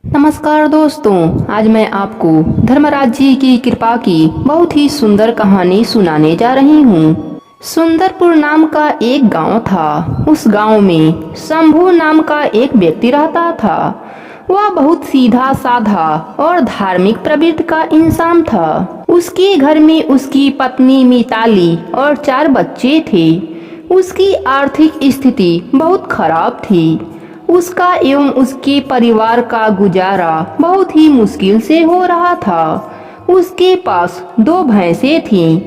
नमस्कार दोस्तों, आज मैं आपको धर्मराज जी की कृपा की बहुत ही सुंदर कहानी सुनाने जा रही हूँ। सुंदरपुर नाम का एक गांव था। उस गांव में शंभू नाम का एक व्यक्ति रहता था। वह बहुत सीधा साधा और धार्मिक प्रवृत्ति का इंसान था। उसके घर में उसकी पत्नी मिताली और 4 बच्चे थे। उसकी आर्थिक स्थिति बहुत खराब थी। उसका एवं उसके परिवार का गुजारा बहुत ही मुश्किल से हो रहा था। उसके पास 2 भैंसें थीं।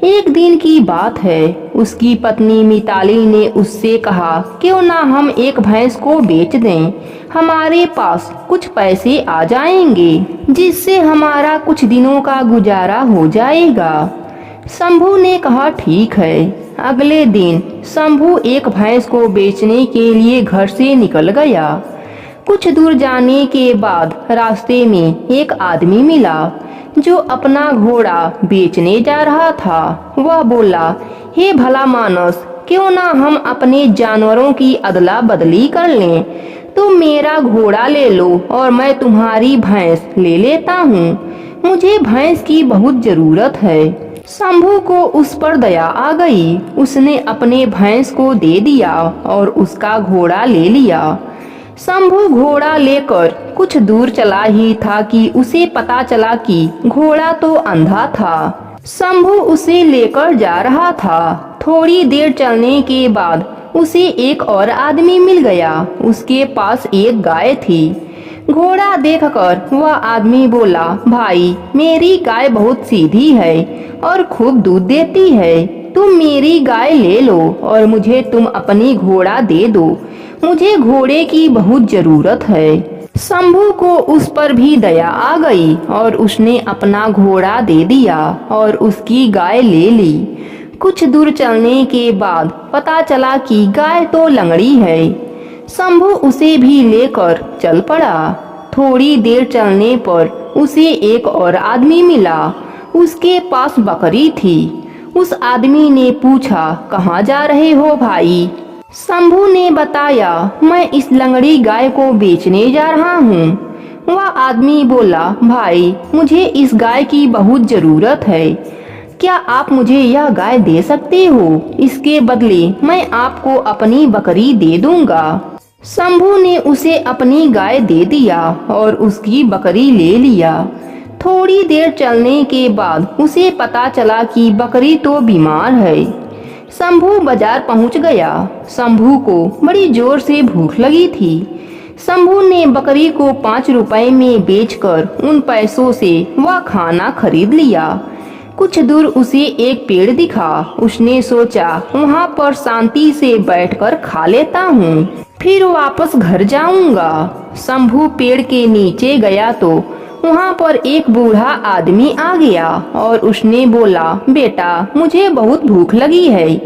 एक दिन की बात है, उसकी पत्नी मिताली ने उससे कहा, क्यों ना हम एक भैंस को बेच दें, हमारे पास कुछ पैसे आ जाएंगे जिससे हमारा कुछ दिनों का गुजारा हो जाएगा। शंभू ने कहा, ठीक है। अगले दिन शंभू एक भैंस को बेचने के लिए घर से निकल गया। कुछ दूर जाने के बाद रास्ते में एक आदमी मिला जो अपना घोड़ा बेचने जा रहा था। वह बोला, हे भला मानस, क्यों ना हम अपने जानवरों की अदला बदली कर लें। तुम मेरा घोड़ा ले लो और मैं तुम्हारी भैंस ले लेता हूँ। मुझे भैंस की बहुत जरूरत है। शंभू को उस पर दया आ गई। उसने अपने भैंस को दे दिया और उसका घोड़ा ले लिया। शंभू घोड़ा लेकर कुछ दूर चला ही था कि उसे पता चला कि घोड़ा तो अंधा था। शंभू उसे लेकर जा रहा था। थोड़ी देर चलने के बाद उसे एक और आदमी मिल गया। उसके पास एक गाय थी। घोड़ा देखकर वह आदमी बोला, भाई, मेरी गाय बहुत सीधी है और खूब दूध देती है। तुम मेरी गाय ले लो और मुझे तुम अपनी घोड़ा दे दो। मुझे घोड़े की बहुत जरूरत है। शंभू को उस पर भी दया आ गई और उसने अपना घोड़ा दे दिया और उसकी गाय ले ली। कुछ दूर चलने के बाद पता चला कि गाय तो लंगड़ी है। शंभू उसे भी लेकर चल पड़ा। थोड़ी देर चलने पर उसे एक और आदमी मिला। उसके पास बकरी थी। उस आदमी ने पूछा, कहाँ जा रहे हो भाई? शंभू ने बताया, मैं इस लंगड़ी गाय को बेचने जा रहा हूँ। वह आदमी बोला, भाई, मुझे इस गाय की बहुत जरूरत है। क्या आप मुझे यह गाय दे सकते हो? इसके बदले मैं आपको अपनी बकरी दे दूंगा। शंभू ने उसे अपनी गाय दे दिया और उसकी बकरी ले लिया। थोड़ी देर चलने के बाद उसे पता चला कि बकरी तो बीमार है। शंभू बाजार पहुंच गया। शंभू को बड़ी जोर से भूख लगी थी। शंभू ने बकरी को 5 रुपए में बेचकर उन पैसों से वह खाना खरीद लिया। कुछ दूर उसे एक पेड़ दिखा। उसने सोचा, वहाँ पर शांति से बैठकर खा लेता हूँ, फिर वापस घर जाऊंगा। शंभू पेड़ के नीचे गया तो वहाँ पर एक बूढ़ा आदमी आ गया और उसने बोला, बेटा, मुझे बहुत भूख लगी है,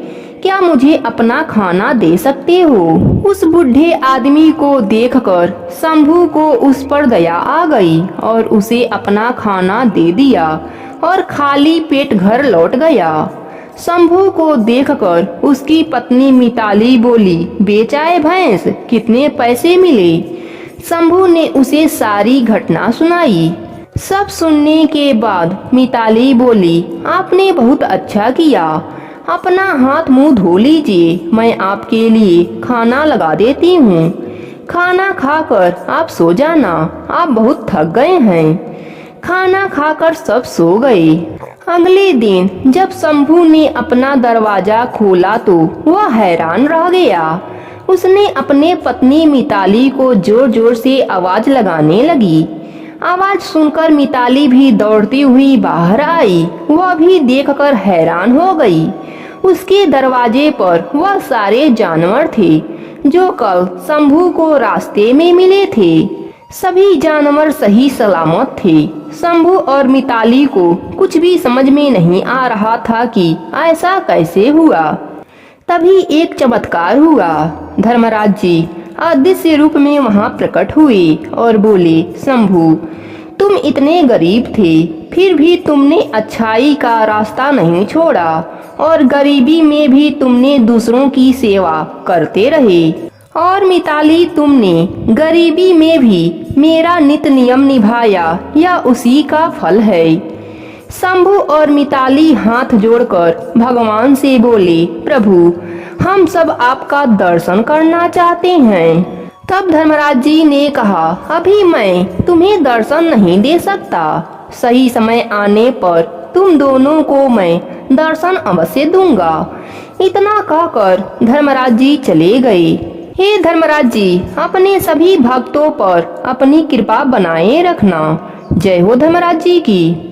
क्या मुझे अपना खाना दे सकते हो? उस बूढ़े आदमी को देखकर शंभू को उस पर दया आ गई और उसे अपना खाना दे दिया और खाली पेट घर लौट गया। शंभू को देखकर उसकी पत्नी मिताली बोली, बेचाए भैंस, कितने पैसे मिले? शंभू ने उसे सारी घटना सुनाई। सब सुनने के बाद मिताली बोली, आपने बहुत अच्छा किया। अपना हाथ मुंह धो लीजिए, मैं आपके लिए खाना लगा देती हूँ। खाना खाकर आप सो जाना, आप बहुत थक गए हैं। खाना खाकर सब सो गए। अगले दिन जब शंभू ने अपना दरवाजा खोला तो वह हैरान रह गया। उसने अपने पत्नी मिताली को जोर जोर से आवाज लगाने लगी। आवाज सुनकर मिताली भी दौड़ती हुई बाहर आई। वह भी देखकर हैरान हो गई। उसके दरवाजे पर वह सारे जानवर थे जो कल शंभू को रास्ते में मिले थे। सभी जानवर सही सलामत थे। शंभू और मिताली को कुछ भी समझ में नहीं आ रहा था कि ऐसा कैसे हुआ। तभी एक चमत्कार हुआ। धर्मराज जी अदृश्य रूप में वहां प्रकट हुए और बोले, शंभू, तुम इतने गरीब थे, फिर भी तुमने अच्छाई का रास्ता नहीं छोड़ा और गरीबी में भी तुमने दूसरों की सेवा करते रहे। और मिताली, तुमने गरीबी में भी मेरा नित नियम निभाया, यह उसी का फल है। शंभु और मिताली हाथ जोड़कर भगवान से बोले, प्रभु, हम सब आपका दर्शन करना चाहते हैं। तब धर्मराज जी ने कहा, अभी मैं तुम्हें दर्शन नहीं दे सकता, सही समय आने पर तुम दोनों को मैं दर्शन अवश्य दूंगा। इतना कहकर धर्मराज जी चले गए। हे धर्मराज जी, अपने सभी भक्तों पर अपनी कृपा बनाए रखना। जय हो धर्मराज जी की।